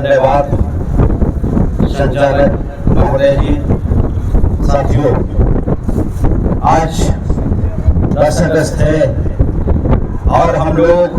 धन्यवाद संचालक महोदय जी। साथियों, आज 10 अगस्त है और हम लोग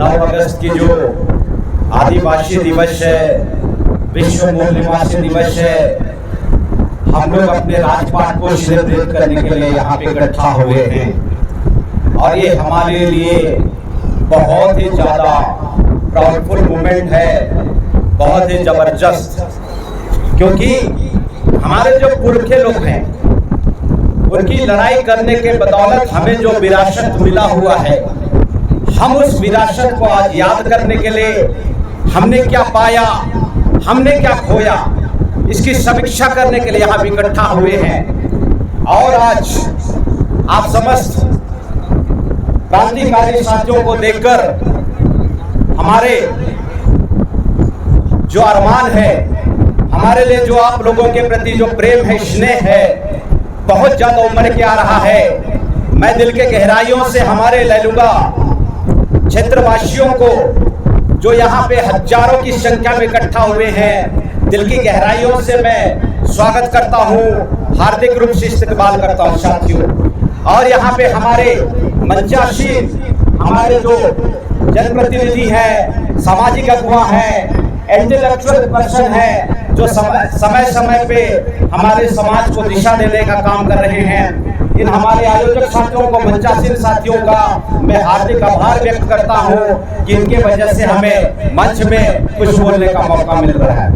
9 अगस्त की जो आदिवासी दिवस है, विश्व मूल निवासी दिवस है, हम लोग अपने राजपाट को सेलिब्रेट करने के लिए यहाँ पे इकट्ठा हुए हैं और ये हमारे लिए बहुत ही ज़्यादा प्राउडफुल मोमेंट है, बहुत ही ज़बरदस्त, क्योंकि हमारे जो पुरखे लोग हैं उनकी लड़ाई करने के बदौलत हमें जो विरासत मिला हुआ है, हम उस विरासत को आज याद करने के लिए हमने क्या पाया, हमने क्या खोया, इसकी समीक्षा करने के लिए यहाँ इकट्ठा हुए हैं। और आज आप समस्त क्रांतिकारी साथियों को देखकर हमारे जो अरमान है, हमारे लिए जो आप लोगों के प्रति जो प्रेम है, स्नेह है, बहुत ज्यादा उमड़ के आ रहा है। मैं दिल के गहराइयों से हमारे लैलुंगा क्षेत्रवासियों को जो यहाँ पे हजारों की संख्या में इकट्ठा हुए हैं, दिल की गहराइयों से मैं स्वागत करता हूँ, हार्दिक रूप से इस्तकबाल करता हूँ साथियों। और यहाँ पे हमारे मंचासीन, हमारे जो जनप्रतिनिधि हैं, सामाजिक अगुवा हैं, इंटेलेक्चुअल पर्सन है, जो समय समय पे हमारे समाज को दिशा देने का काम कर रहे हैं, इन हमारे आयोजक साथियों को, मंचासीन साथियों का मैं हार्दिक आभार व्यक्त करता हूं कि इनके वजह से हमें मंच में कुछ बोलने का मौका मिल रहा है।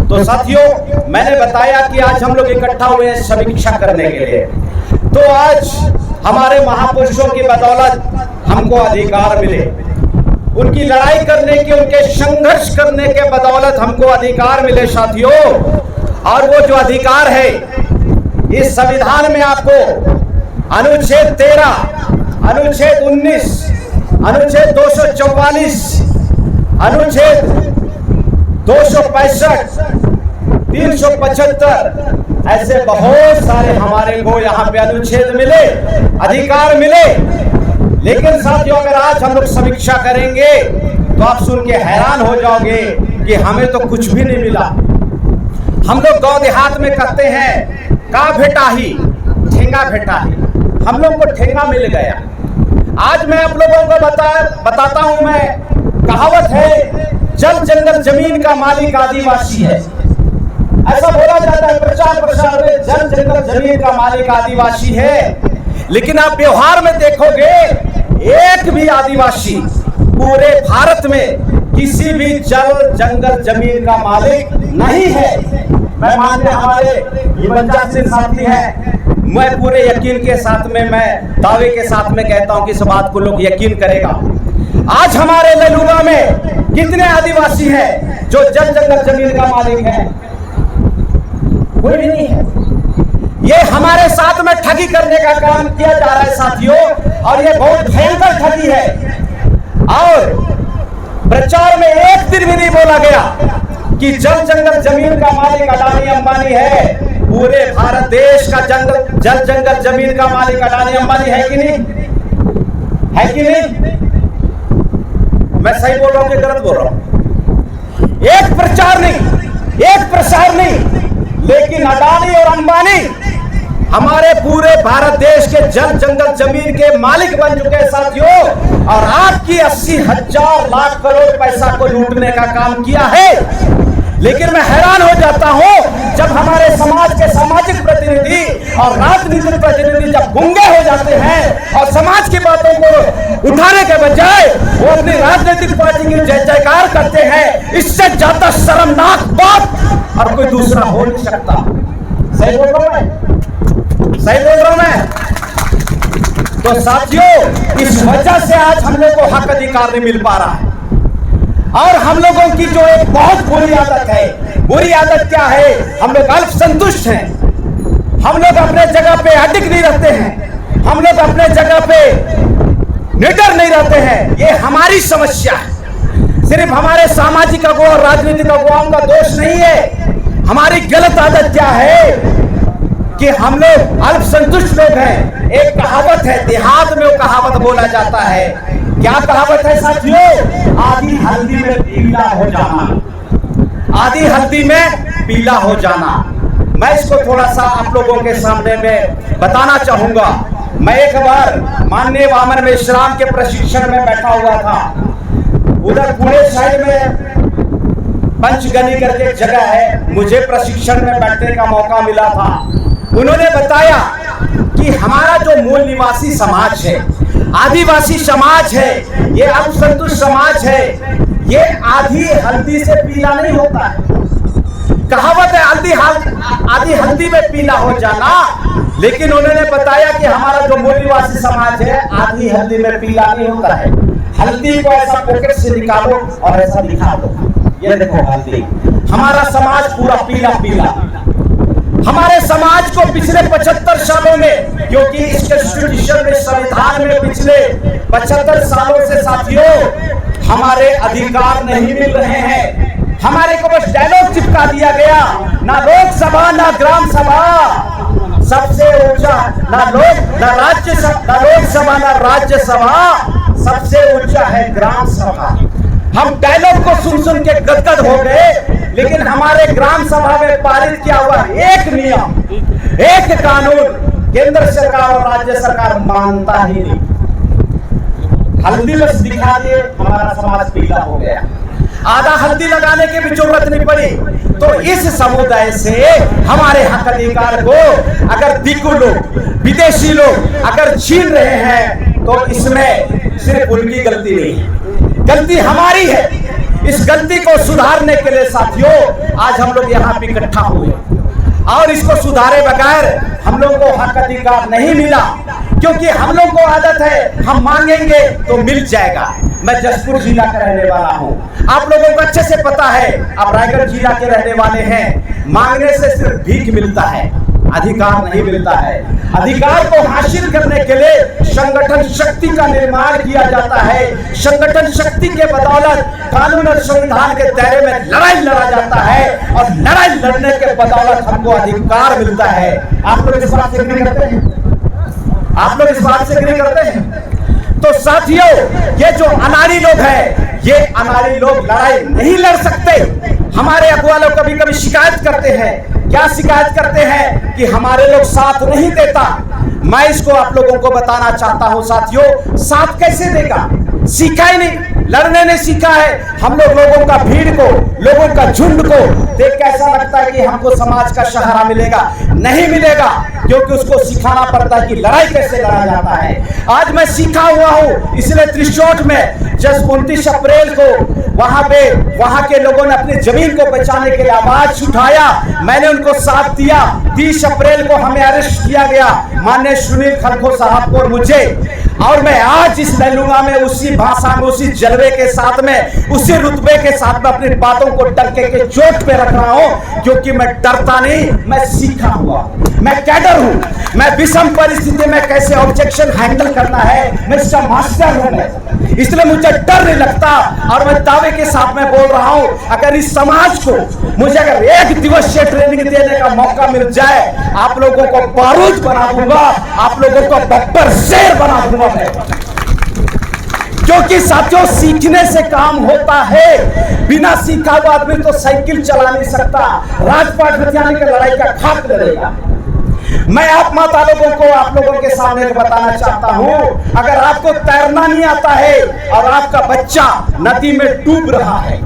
तो साथियों, मैंने बताया कि आज हम लोग इकट्ठा हुए हैं समीक्षा करने के लिए। तो आज हमारे महापुरुषों की बदौलत हमको अधिकार मिले, उनकी लड़ाई करने के, उनके संघर्ष करने के बदौलत हमको अधिकार मिले साथियों। और वो जो अधिकार है, इस संविधान में आपको अनुच्छेद 13, अनुच्छेद 19, अनुच्छेद 244, अनुच्छेद 265, 375, ऐसे बहुत सारे हमारे को यहाँ पे अनुच्छेद मिले, अधिकार मिले। लेकिन साथियों, अगर आज हम लोग समीक्षा करेंगे तो आप सुन के हैरान हो जाओगे कि हमें तो कुछ भी नहीं मिला। हम लोग गांव देहात में कहते हैं का भेटा ही ठेंगा भेटा ही, हम लोग को ठेंगा मिल गया। आज मैं आप लोगों को बताता हूं, मैं कहावत है, जल जंगल जमीन का मालिक आदिवासी है, ऐसा बोला जाता है प्रचार प्रसार में, जल जंगल जमीन का मालिक आदिवासी है। लेकिन आप व्यवहार में देखोगे, एक भी आदिवासी पूरे भारत में किसी भी जल जंगल जमीन का मालिक नहीं है। मैं मानते हमारे मंचासीन साथी हैं, मैं पूरे यकीन के साथ में, मैं दावे के साथ में कहता हूं कि इस बात को लोग यकीन करेगा। आज हमारे लैलुंगा में कितने आदिवासी हैं जो जल जंगल जमीन का मालिक है? कोई भी नहीं है। ये हमारे साथ में ठगी करने का काम किया जा रहा है साथियों, और ये बहुत भयंकर ठगी है। और प्रचार में एक दिन भी नहीं बोला गया कि जल जंगल जमीन का मालिक अडानी अंबानी है। पूरे भारत देश का जल जंगल जमीन का मालिक अडानी अंबानी है कि नहीं? है कि नहीं? मैं सही बोल रहा हूं कि गलत बोल रहा हूं? एक प्रचार नहीं, एक प्रसार नहीं, लेकिन अडानी और अंबानी हमारे पूरे भारत देश के जल जंगल जमीन के मालिक बन चुके हैं साथियों। और आपकी 80,000 लाख करोड़ पैसा को लूटने का काम किया है। लेकिन मैं हैरान हो जाता हूं जब हमारे समाज के सामाजिक प्रतिनिधि और राजनीतिक प्रतिनिधि जब गुंगे हो जाते हैं और समाज की बातों को उठाने के बजाय वो अपनी राजनीतिक पार्टी की जय जयकार करते हैं। इससे ज्यादा शर्मनाक बात और कोई दूसरा हो नहीं सकता। सही बोल रहा हूं मैं? सही बोल रहा हूं मैं? तो साथियों, इस वजह से आज हम लोग को हक अधिकार नहीं मिल पा रहा है। और हम लोगों की जो एक बहुत बुरी आदत है, बुरी आदत क्या है? हम लोग अल्प संतुष्ट हैं, हम लोग अपने जगह पे अडिग नहीं रहते हैं, हम लोग अपने जगह पे निडर नहीं रहते हैं। ये हमारी समस्या है, सिर्फ हमारे सामाजिक अगुवा और राजनीतिक अगुवाओं का दोष नहीं है। हमारी गलत आदत क्या है कि हम लोग अल्प संतुष्ट लोग हैं। एक कहावत है, देहात में वो कहावत बोला जाता है क्या कहावत है साथियों? आधी हल्दी में पीला हो जाना, आधी हल्दी में पीला हो जाना। मैं इसको थोड़ा सा आप लोगों के सामने में बताना चाहूंगा। मैं एक बार माननीय वामन मेश्राम के प्रशिक्षण में बैठा हुआ था। उधर पुणे साइड में पंचगनी करके एक जगह है, मुझे प्रशिक्षण में बैठने का मौका मिला था। उन्होंने बताया कि हमारा जो मूल निवासी समाज है, आदिवासी समाज है, ये अल्पसंतुष्ट समाज है, ये आधी हल्दी से पीला नहीं होता है। कहावत है आधी हल्दी में पीला हो जाना, लेकिन उन्होंने बताया कि हमारा जो मूल निवासी समाज है आधी हल्दी में पीला नहीं होता है। हल्दी को ऐसा पॉकेट से निकालो और ऐसा दिखा दो, ये देखो हल्दी। हमारा समाज पूरा पीला पीला। हमारे समाज को पिछले 75 सालों में, क्योंकि इस कॉन्स्टिट्यूशन में, संविधान में पिछले 75 सालों से साथियों हमारे अधिकार नहीं मिल रहे हैं। हमारे को बस डायलॉग चिपका दिया गया, ना लोकसभा ना ग्राम सभा, सबसे ऊंचा ना लोकसभा ना राज्यसभा, सबसे ऊंचा है ग्राम सभा। हम डायलॉग को सुन सुन के गदगद हो गए, लेकिन हमारे ग्राम सभा में पारित किया हुआ एक नियम, एक कानून केंद्र सरकार और राज्य सरकार मानता ही नहीं। हल्दी बस दिखा दिए, हमारा समाज पीला हो गया। आधा हल्दी लगाने की भी जरूरत नहीं पड़ी। तो इस समुदाय से हमारे हक अधिकार को अगर दिक्कु लोग, विदेशी लोग अगर छीन रहे हैं, तो इसमें सिर्फ उनकी गलती नहीं है, गलती हमारी है। इस गलती को सुधारने के लिए साथियों आज हम लोग यहाँ पे इकट्ठा हुए, और इसको सुधारे बगैर हम लोग को हक अधिकार नहीं मिला, क्योंकि हम लोग को आदत है हम मांगेंगे तो मिल जाएगा। मैं जसपुर जिला का रहने वाला हूँ, आप लोगों को अच्छे से पता है, आप रायगढ़ जिला के रहने वाले हैं। मांगने से सिर्फ भीख मिलता है, अधिकार नहीं मिलता है। अधिकार को हासिल करने के लिए संगठन शक्ति का निर्माण किया जाता है। संगठन शक्ति के बदौलत कानून और संविधान के दायरे में लड़ाई लड़ा जाता है, और लड़ाई लड़ने के बदौलत हमको अधिकार मिलता है। आप लोग इस बात से एग्री करते हैं? आप लोग इस बात से एग्री करते हैं? तो साथियों ये जो अनाड़ी लोग हैं, ये अनाड़ी लोग लड़ाई नहीं लड़ सकते। हमारे अगुआ लोग कभी कभी शिकायत करते हैं। क्या शिकायत करते हैं? कि हमारे लोग साथ नहीं देता। मैं इसको आप लोगों को बताना चाहता हूं साथियों, साथ कैसे देगा? सीखा ही नहीं, लड़ने नहीं सीखा है। हम लोगों का भीड़ को, लोगों का झुंड को देख के ऐसा लगता है कि हमको समाज का सहारा मिलेगा। नहीं मिलेगा, क्योंकि उसको सिखाना पड़ता है कि लड़ाई कैसे लड़ा जाता है। आज मैं सीखा हुआ हूं, इसलिए त्रिशोट में जब 29 अप्रैल को वहां के लोगों ने अपनी जमीन को बचाने के लिए आवाज उठाया, मैंने उनको साथ दिया। 30 अप्रैल को हमें अरेस्ट किया गया, माननीय सुनील खलखो साहब को और मुझे, और मैं आज इस लैलूंगा में उसी भाषा में, उसी जलवे के साथ में, उसी रुतबे के साथ में अपनी बातों को डंके के चोट पे रख रहा हूं, क्योंकि मैं डरता नहीं, मैं सीखा हुआ, मैं कैडर हूं। मैं विषम परिस्थिति में कैसे ऑब्जेक्शन हैंडल करना है, मैं इसका मास्टर हूं। इसलिए मुझे डर नहीं लगता, और मैं दावे के साथ में बोल रहा हूं, अगर इस समाज को मुझे अगर एक दिवसीय ट्रेनिंग देने का मौका मिल जाए, आप लोगों को बारूद बना दूंगा, आप लोगों को बब्बर शेर बना दूंगा। क्योंकि साथियों सीखने से काम होता है। बिना सीखा हुआ आदमी तो साइकिल चला नहीं सकता, राजपाट हथियाने की लड़ाई का खाक लड़ेगा। मैं आप माता लोगों को, आप लोगों के सामने बताना चाहता हूं, अगर आपको तैरना नहीं आता है और आपका बच्चा नदी में डूब रहा है,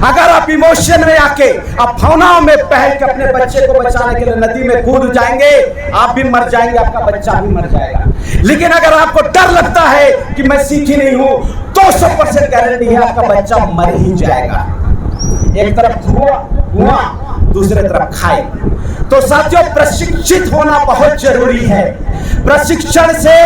अगर आप इमोशन में आके, आप भावनाओं में बह के अपने बच्चे को बचाने के लिए नदी में कूद जाएंगे, आप भी मर जाएंगे, आपका बच्चा भी मर जाएगा। लेकिन अगर आपको डर लगता है कि मैं सीखी नहीं हूं, 200% गारंटी है आपका बच्चा मर ही जाएगा। एक तरफ धुआं, दूसरे तरफ खाए। तो साथियों प्रशिक्षित होना बहुत जरूरी है। प्रशिक्षण से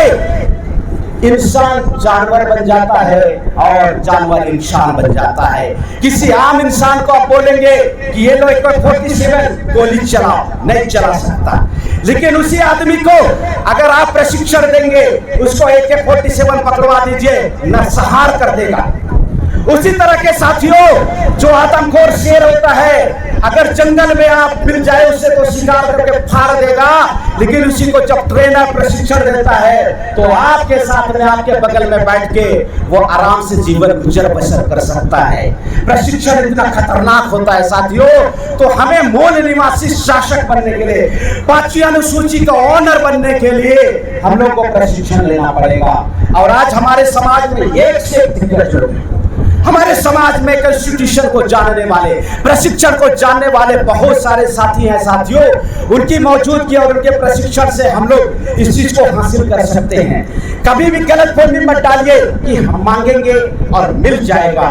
इंसान जानवर बन जाता है और जानवर इंसान बन जाता है। किसी आम इंसान को आप बोलेंगे कि ये लो AK-47 गोली चलाओ, नहीं चला सकता। लेकिन उसी आदमी को अगर आप प्रशिक्षण देंगे, उसको AK-47 पकड़वा दीजिए, नरसंहार कर देगा। उसी तरह के साथियों जो आदमखोर शेर होता है, अगर जंगल में आप मिल जाए उसे तो शिकार करके फाड़ देगा, लेकिन उसी को जब ट्रेनर प्रशिक्षण देता है तो आपके साथ में आपके बगल में बैठ के वो आराम से जीवन गुजर बसर कर सकता है। प्रशिक्षण इतना खतरनाक होता है साथियों। तो हमें मूल निवासी शासक बनने के लिए, 5वीं अनुसूची का ऑनर बनने के लिए हम लोग को प्रशिक्षण लेना पड़ेगा। और आज हमारे समाज में एक से एक दिग्गज लोग हैं। हमारे समाज में कॉन्स्टिट्यूशन को जानने वाले, प्रशिक्षण को जानने वाले बहुत सारे साथी हैं साथियों। उनकी मौजूदगी और उनके प्रशिक्षण से हम लोग इस चीज को हासिल कर सकते हैं। कभी भी गलत फहमी मत डालिए कि हम मांगेंगे और मिल जाएगा,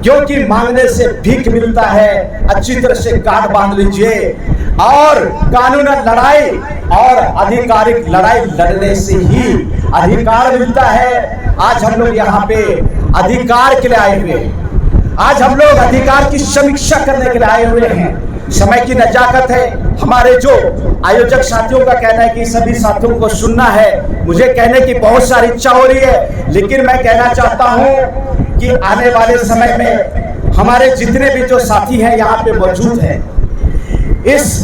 क्योंकि मांगने से भीख मिलता है। अच्छी तरह से गांठ बांध लीजिए और कानून लड़ाई और आधिकारिक लड़ाई लड़ने से ही अधिकार मिलता है। आज हम लोग यहाँ पे अधिकार के लिए आए हुए हैं। आज हम लोग अधिकार की समीक्षा करने के लिए आए हुए हैं। समय की नजाकत है। हमारे जो आयोजक साथियों का कहना है कि सभी साथियों को सुनना है। मुझे कहने की बहुत सारी इच्छा हो रही है, लेकिन मैं कहना चाहता हूं कि आने वाले समय में हमारे जितने भी जो साथी हैं यहाँ पे मौजूद हैं, इस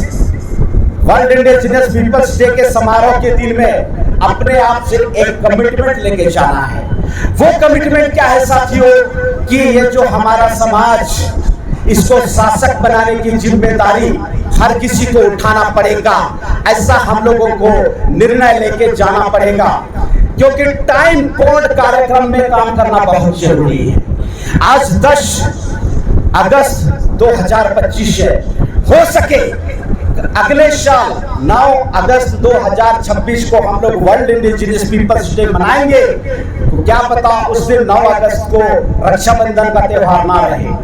वर्ल्ड इंडिजिनस पीपल्स डे के समारोह के दिन में अपने आप से एक कमिटमेंट लेके जाना है। वो कमिटमेंट क्या है साथियों कि ये जो हमारा समाज, इसको शासक बनाने की जिम्मेदारी हर किसी को उठाना पड़ेगा। ऐसा हम लोगों को निर्णय लेके जाना पड़ेगा, क्योंकि टाइम बोर्ड कार्यक्रम में काम करना बहुत जरूरी है। आज 10 अगस्त 2025 है। हो सके अगले साल 9 अगस्त 2026 को हम लोग वर्ल्ड इंडिजिनस पीपल्स डे मनाएंगे। तो क्या पता उस दिन 9 अगस्त को रक्षाबंधन का त्योहार ना रहे।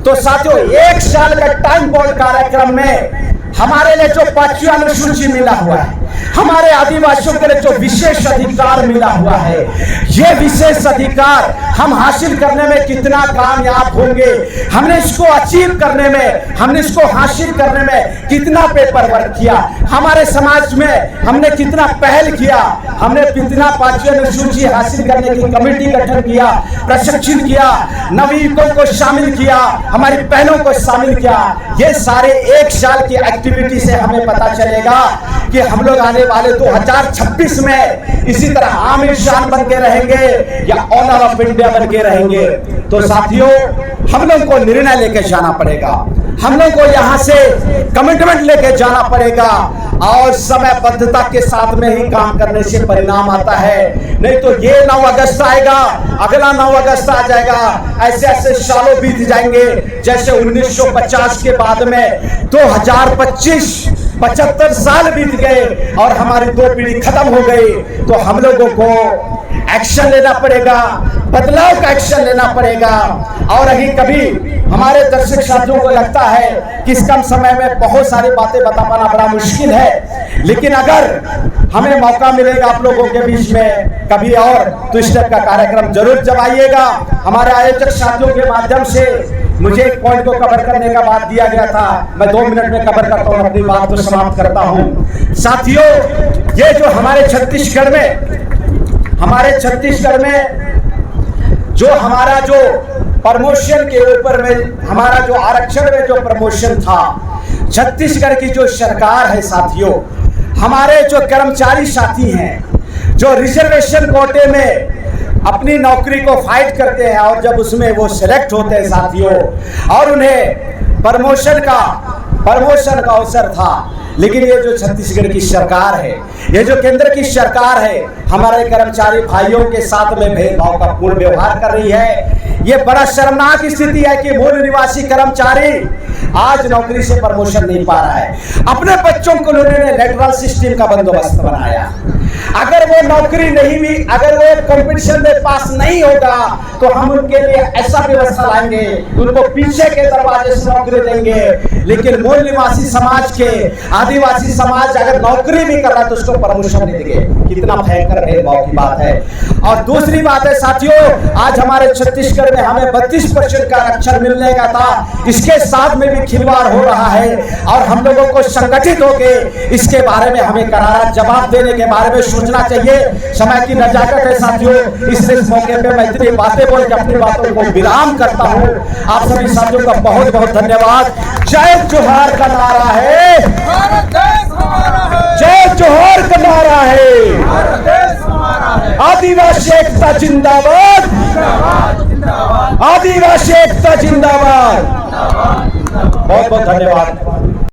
तो साथियों, एक साल का टाइम बोर्ड कार्यक्रम में हमारे लिए जो 5वीं अनुसूची मिला हुआ है, हमारे आदिवासियों के लिए जो विशेष अधिकार मिला हुआ है, ये विशेष अधिकार हम हासिल करने में कितना कामयाब होंगे, हमने इसको अचीव करने में, हमने इसको हासिल करने में कितना पेपर वर्क किया, हमारे समाज में हमने कितना पहल किया, हमने कितना 5वीं अनुसूची हासिल करने की कमेटी गठन किया, प्रशिक्षण किया, नवयुवकों को शामिल किया, हमारी बहनों को शामिल किया। ये सारे एक साल की एक्टिविटी से हमें पता चलेगा कि हम लोग आने वाले 2026 में इसी तरह आमिर शान बन के रहेंगे या ऑनर ऑफ इंडिया बन के रहेंगे। तो साथियों, हम लोग को निर्णय लेके जाना पड़ेगा, हम लोग को यहाँ से कमिटमेंट लेके जाना पड़ेगा और समयबद्धता के साथ में ही काम करने से परिणाम आता है। नहीं तो ये 9 अगस्त आएगा, अगला 9 अगस्त आ जाएगा, ऐसे ऐसे सालों बीत जाएंगे। जैसे 1950 के बाद में 2025 75 साल बीत गए और हमारी 2 पीढ़ी खत्म हो गई। तो हम लोगों को एक्शन लेना पड़ेगा, बदलाव का एक्शन लेना पड़ेगा। और अभी कभी हमारे दर्शक साथियों को लगता है कि इस कम समय में बहुत सारी बातें बता पाना बड़ा मुश्किल है, लेकिन अगर हमें मौका मिलेगा आप लोगों के बीच में कभी और, तो इस टाइप का कार्यक्रम जरूर जब आइएगा। हमारे आयोजक साथियों के माध्यम से मुझे एक पॉइंट को कवर करने का बात दिया गया था, मैं 2 मिनट में कवर करता हूँ, अपनी बात को समाप्त करता हूँ। साथियों, ये जो हमारे छत्तीसगढ़ में जो हमारा जो प्रमोशन के ऊपर में, हमारा जो आरक्षण में जो प्रमोशन था, छत्तीसगढ़ की जो सरकार है साथियों, हमारे जो कर्मचारी साथी हैं जो रिजर्वेशन कोटे में अपनी नौकरी को फाइट करते हैं और जब उसमें वो सिलेक्ट होते हैं साथियों और उन्हें प्रमोशन का अवसर था, लेकिन ये जो छत्तीसगढ़ की सरकार है, ये जो केंद्र की सरकार है, हमारे कर्मचारी भाइयों के साथ में भेदभाव का पूर्ण व्यवहार कर रही है। ये बड़ा शर्मनाक स्थिति है कि मूल निवासी कर्मचारी आज नौकरी से प्रमोशन नहीं पा रहा है। अपने बच्चों को उन्होंने लेटरल सिस्टम का बंदोबस्त बनाया। अगर वो नौकरी नहीं भी, अगर वो कंपटीशन में पास नहीं होगा तो हम उनके लिए ऐसा व्यवस्था लाएंगे, उनको पीछे के दरवाजे से नौकरी देंगे। लेकिन मूल निवासी समाज के, आदिवासी समाज अगर नौकरी भी कर रहा है तो उसको प्रमोशन नहीं देंगे। कितना भयंकर भेदभाव की बात है। और दूसरी बात है साथियों, आज हमारे छत्तीसगढ़ में हमें 32% का आरक्षण मिलने का था, इसके साथ में भी खिलवाड़ हो रहा है और हम लोगों को संगठित होकर इसके बारे में हमें करारा जवाब देने के बारे में सोचना चाहिए। समय की नजाकत है साथियों, इसलिए इस मौके पे मैं इतनी बातें बोल के अपनी बातों को विराम करता हूँ। आप सभी साथियों का बहुत बहुत धन्यवाद। जय जोहार का नारा है, भारत देश हमारा है, जय जोहार का नारा है, भारत देश हमारा है, आदिवासी एकता जिंदाबाद, जिंदाबाद जिंदाबाद आदिवासी एकता जिंदाबाद। जिंदाबाद। बहुत बहुत धन्यवाद।